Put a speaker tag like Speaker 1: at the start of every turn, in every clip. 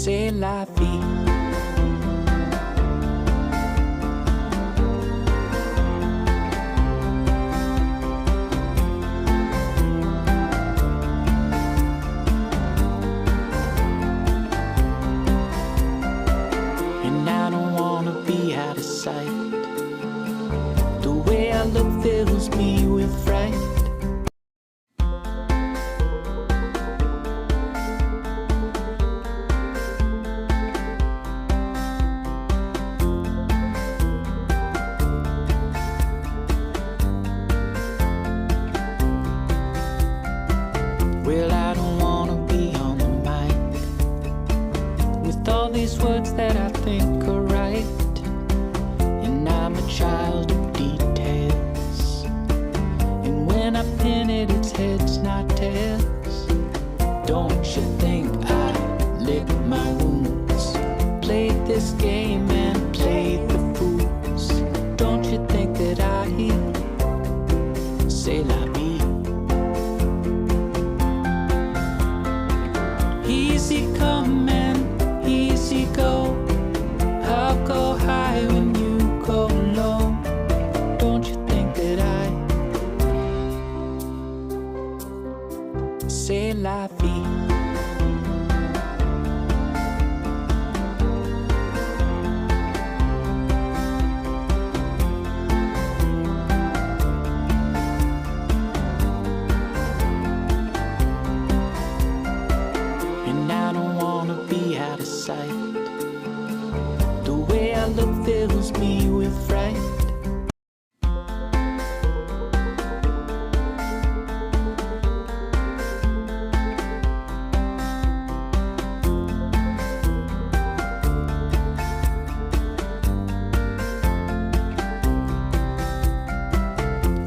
Speaker 1: C'est la vie. And I don't wanna be out of sight. The way I look fills me with fright. Well, I don't wanna be on the mic with all these words that I think are right. And I'm a child of details, and when I pin it, it's heads, not tails. Don't you think I lick my wounds, played this game and played the fools? Don't you think that I say la vie? Easy come and easy go. I'll go high when you go low. Don't you think that I say la vie? And I don't wanna be out of sight. The way I look fills me with fright.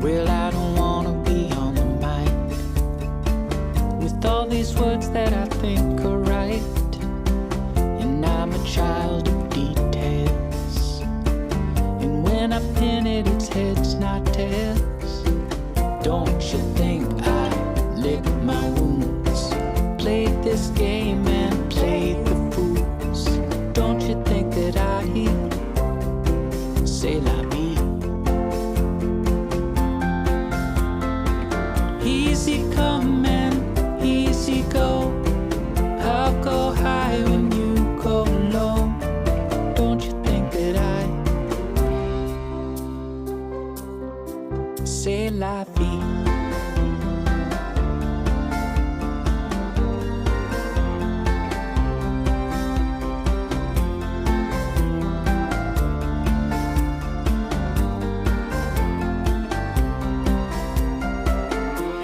Speaker 1: Well, I don't wanna be on the mic with all these words that I think are right. And I'm a child of details, and when I pin it, it's heads, not tails. Don't you think I lick my wounds, played this game and played the fools? Don't you think that I say la vie? Easy come and easy go. I'll go high when you go low. Don't you think that I say la vie?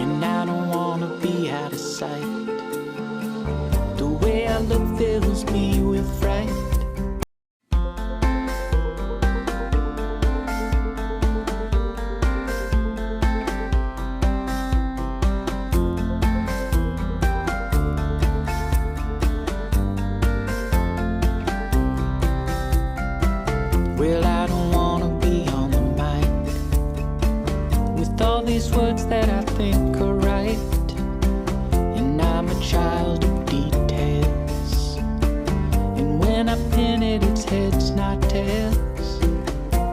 Speaker 1: And I don't wanna be out of sight. The way I look fills me with fright. Well, I don't wanna be on the mic with all these words that I think are right. And I'm a child of details, and when I pin it, it's heads, not tails.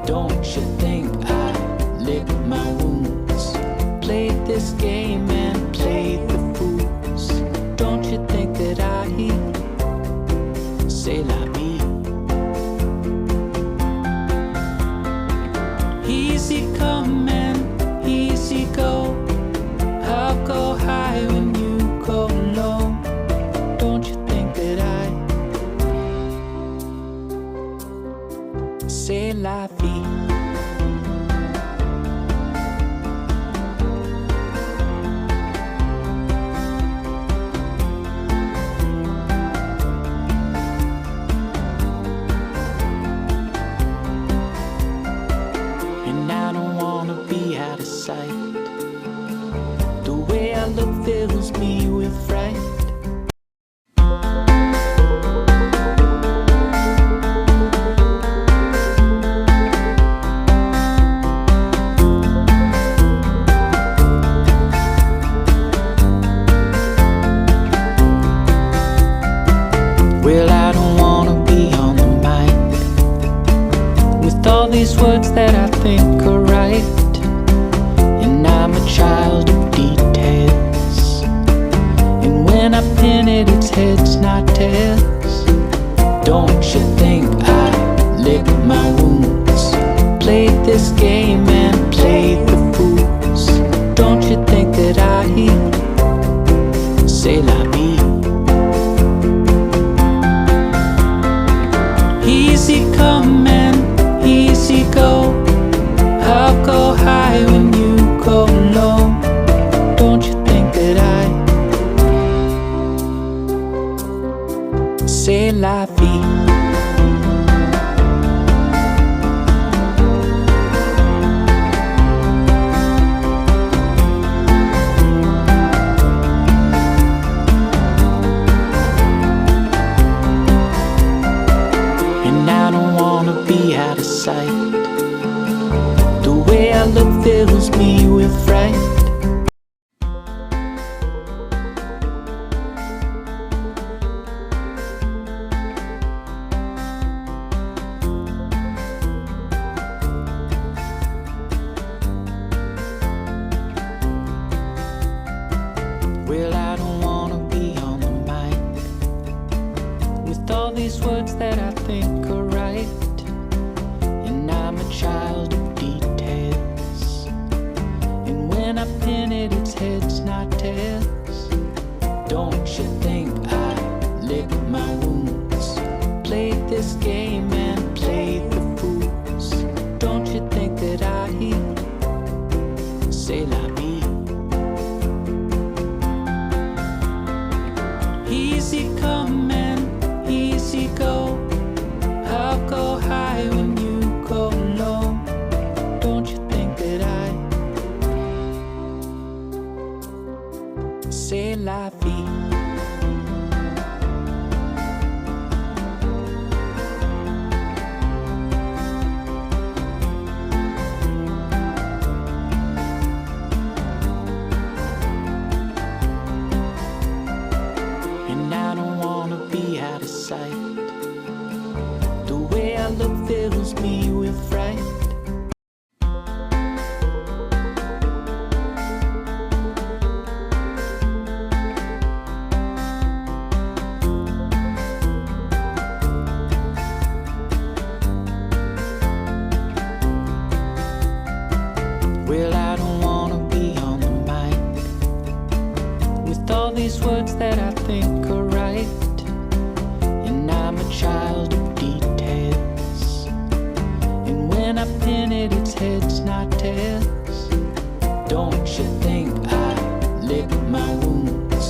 Speaker 1: Don't you think I lick my wounds, played this game and played the fools? Don't you think that I say la vie? Easy come and easy go. I'll go high when you go low. Don't you think that I say la vie? And I don't wanna be out of sight. The way I look fills me with fright. words that I think are right, and I'm a child of details. And when I pin it, it's heads, not tails. Don't you think I lick my wounds? Played this game and played the fools. Don't you think that I say la vie? Easy come and easy go. I'll go high when you go low. Don't you think that I say la vie? Be out of sight. The way I look fills me with fright. Well, I don't wanna be on the mic with all these words that I think are right. I'm a child of details, and when I pin it, it's heads, not tails. Don't you think I lick my wounds? Played this game and played the fools. Don't you think that I say la vie? Easy come and easy go. I'll go high when you go low. Don't you think that I say la vie? And I don't wanna be out of sight. The way I look fills me with fright. Well, I don't wanna be on the mic with all these words that I think are right, and I'm a child of details. And when I pin it, it's heads, not tails. Don't you think I lick my wounds?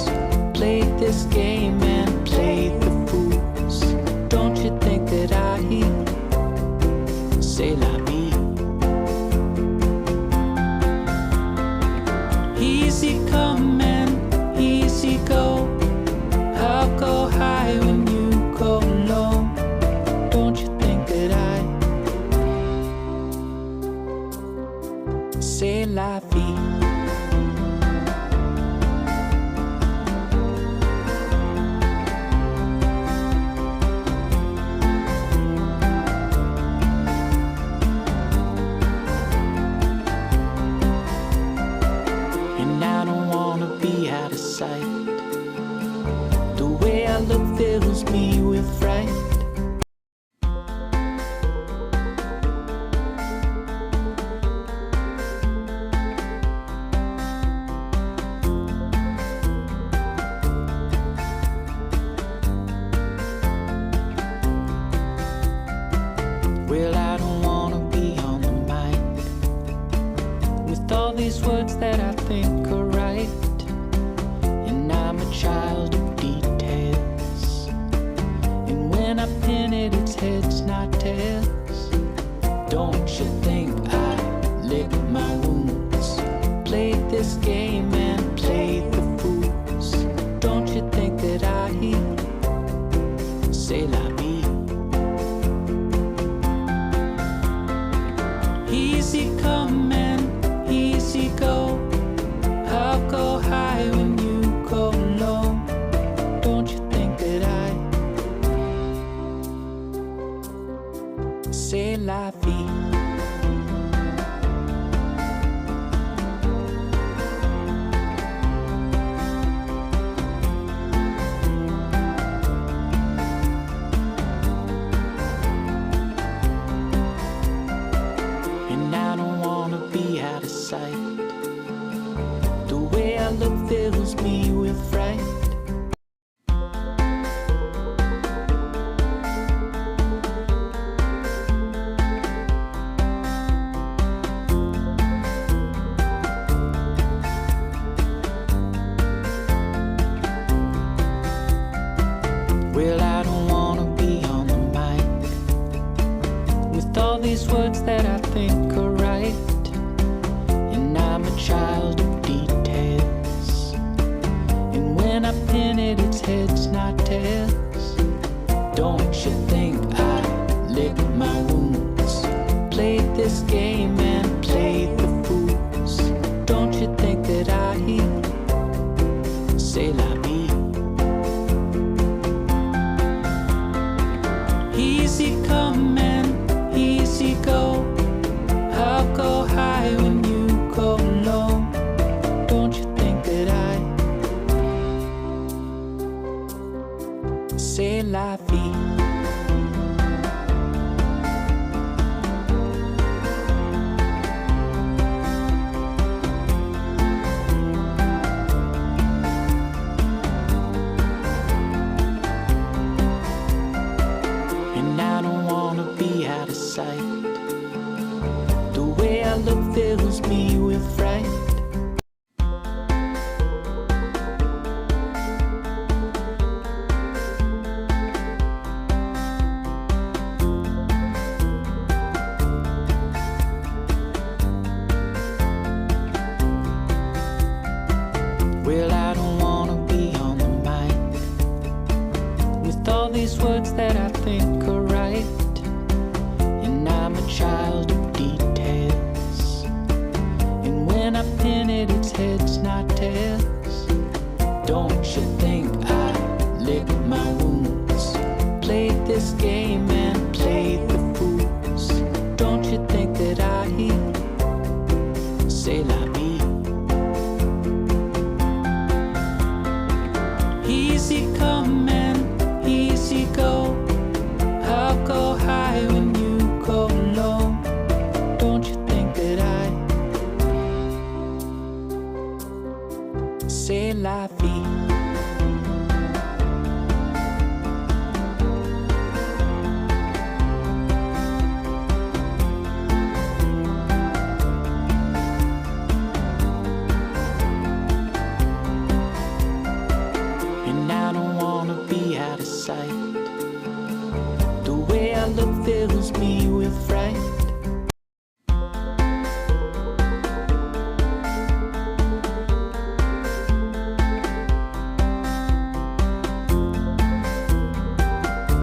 Speaker 1: Played this game and played the fools. Don't you think that I say la vie? Easy come and easy go. I'll go high when you go low. Don't you think that I say la vie? Easy come and easy go. I'll go high when you go low. Don't you think that I say la vie? Easy come and easy go. I'll go high when you go low. Don't you think that I say la vie? Easy come and easy go. I'll go high when you go low. Don't you think that I say la vie? Easy come and easy go. I'll go high when you go low. Don't you think that I And I don't wanna be out of sight. The way I look fills me with fright. Well, I don't wanna be on the mic with all these words that I think are right, and I'm a child of details. And when I pin it, it's heads, not tails. Don't you think I lick my wounds? Played this game and played the fools. Don't you think that I say la vie? Easy come and easy go. I'll go high when you go low. Don't you think that I say la vie? Well, I don't wanna be on the mic with all these words that I think are right. And I'm a child of details, and when I pin it, it's heads, not tails. Don't you think I lick my wounds, played this game and played the fools? Don't you think that I say la vie? Easy come and easy go. I'll go high when you go low. Don't you think that I say la vie? And I don't wanna be out of sight. The way I look fills me with fright. Well, I don't wanna be on the mic with all these words that I think are right. And I'm a child of details, and when I pin it, it's heads, not tails. Don't you think I lick my wounds, played this game and played the fools? Don't you think that I say la vie? Easy come and easy go. I'll go high when you go low. Don't you think that I say la vie? And I don't wanna be out of sight. The way I look fills me with fright.